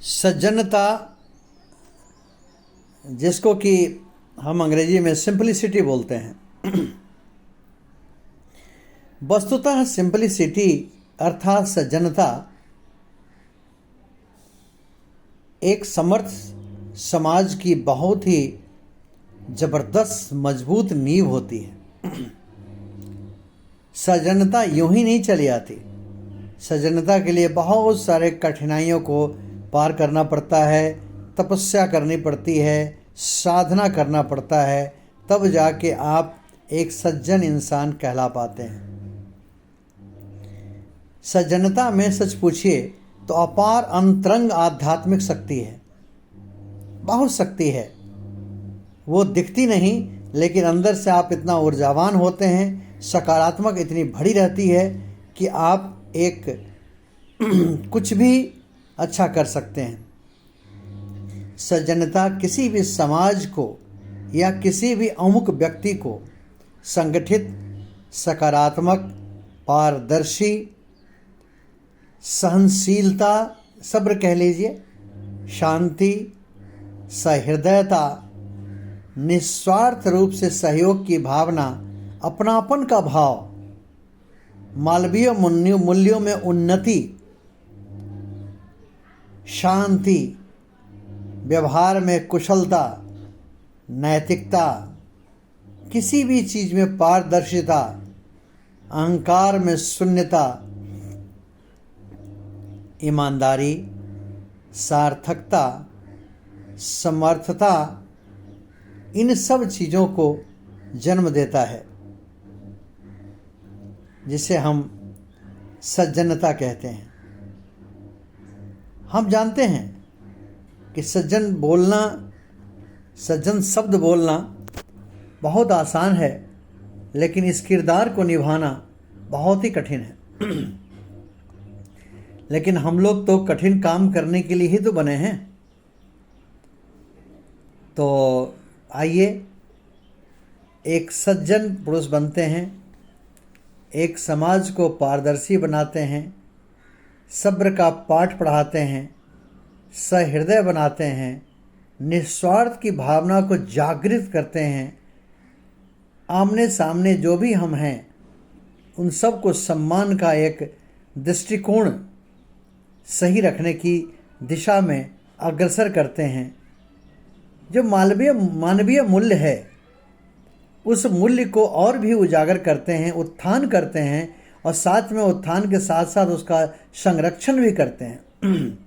सज्जनता, जिसको कि हम अंग्रेजी में सिंपलिसिटी बोलते हैं। वस्तुतः सिंपलिसिटी अर्थात सज्जनता एक समर्थ समाज की बहुत ही जबरदस्त मजबूत नींव होती है। सज्जनता यूं ही नहीं चली आती। सज्जनता के लिए बहुत सारे कठिनाइयों को पार करना पड़ता है, तपस्या करनी पड़ती है, साधना करना पड़ता है, तब जाके आप एक सज्जन इंसान कहला पाते हैं। सज्जनता में सच पूछिए तो अपार अंतरंग आध्यात्मिक शक्ति है, बहुत शक्ति है। वो दिखती नहीं, लेकिन अंदर से आप इतना ऊर्जावान होते हैं, सकारात्मक इतनी भरी रहती है कि आप एक कुछ भी अच्छा कर सकते हैं। सज्जनता किसी भी समाज को या किसी भी अमुक व्यक्ति को संगठित, सकारात्मक, पारदर्शी, सहनशीलता, सब्र कह लीजिए, शांति, सहृदयता, निस्वार्थ रूप से सहयोग की भावना, अपनापन का भाव, मानवीय मूल्यों में उन्नति, शांति, व्यवहार में कुशलता, नैतिकता, किसी भी चीज में पारदर्शिता, अहंकार में शून्यता, ईमानदारी, सार्थकता, समर्थता, इन सब चीज़ों को जन्म देता है, जिसे हम सज्जनता कहते हैं। हम जानते हैं कि सज्जन बोलना, सज्जन शब्द बोलना बहुत आसान है, लेकिन इस किरदार को निभाना बहुत ही कठिन है। लेकिन हम लोग तो कठिन काम करने के लिए ही तो बने हैं। तो आइए एक सज्जन पुरुष बनते हैं, एक समाज को पारदर्शी बनाते हैं, सब्र का पाठ पढ़ाते हैं, सहृदय बनाते हैं, निस्वार्थ की भावना को जागृत करते हैं, आमने सामने जो भी हम हैं उन सब को सम्मान का एक दृष्टिकोण सही रखने की दिशा में अग्रसर करते हैं। जो मानवीय मूल्य है उस मूल्य को और भी उजागर करते हैं, उत्थान करते हैं, और साथ में उत्थान के साथ साथ उसका संरक्षण भी करते हैं।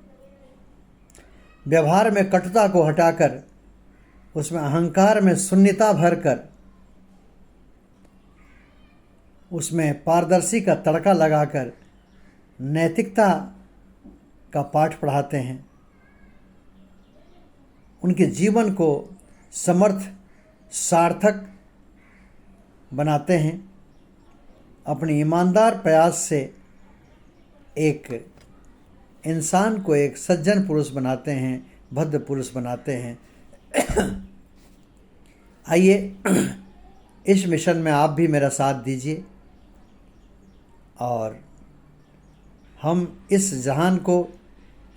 व्यवहार में कटुता को हटाकर, उसमें अहंकार में शून्यता भरकर, उसमें पारदर्शी का तड़का लगाकर नैतिकता का पाठ पढ़ाते हैं। उनके जीवन को समर्थ, सार्थक बनाते हैं। अपने ईमानदार प्रयास से एक इंसान को एक सज्जन पुरुष बनाते हैं, भद्र पुरुष बनाते हैं। आइए इस मिशन में आप भी मेरा साथ दीजिए और हम इस जहान को,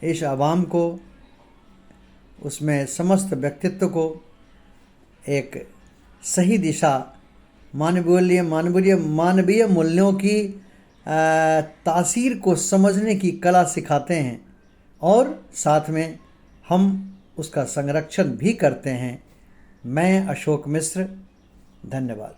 इस आवाम को, उसमें समस्त व्यक्तित्व को एक सही दिशा, मानवीय मूल्यों की तासीर को समझने की कला सिखाते हैं, और साथ में हम उसका संरक्षण भी करते हैं। मैं अशोक मिश्र, धन्यवाद।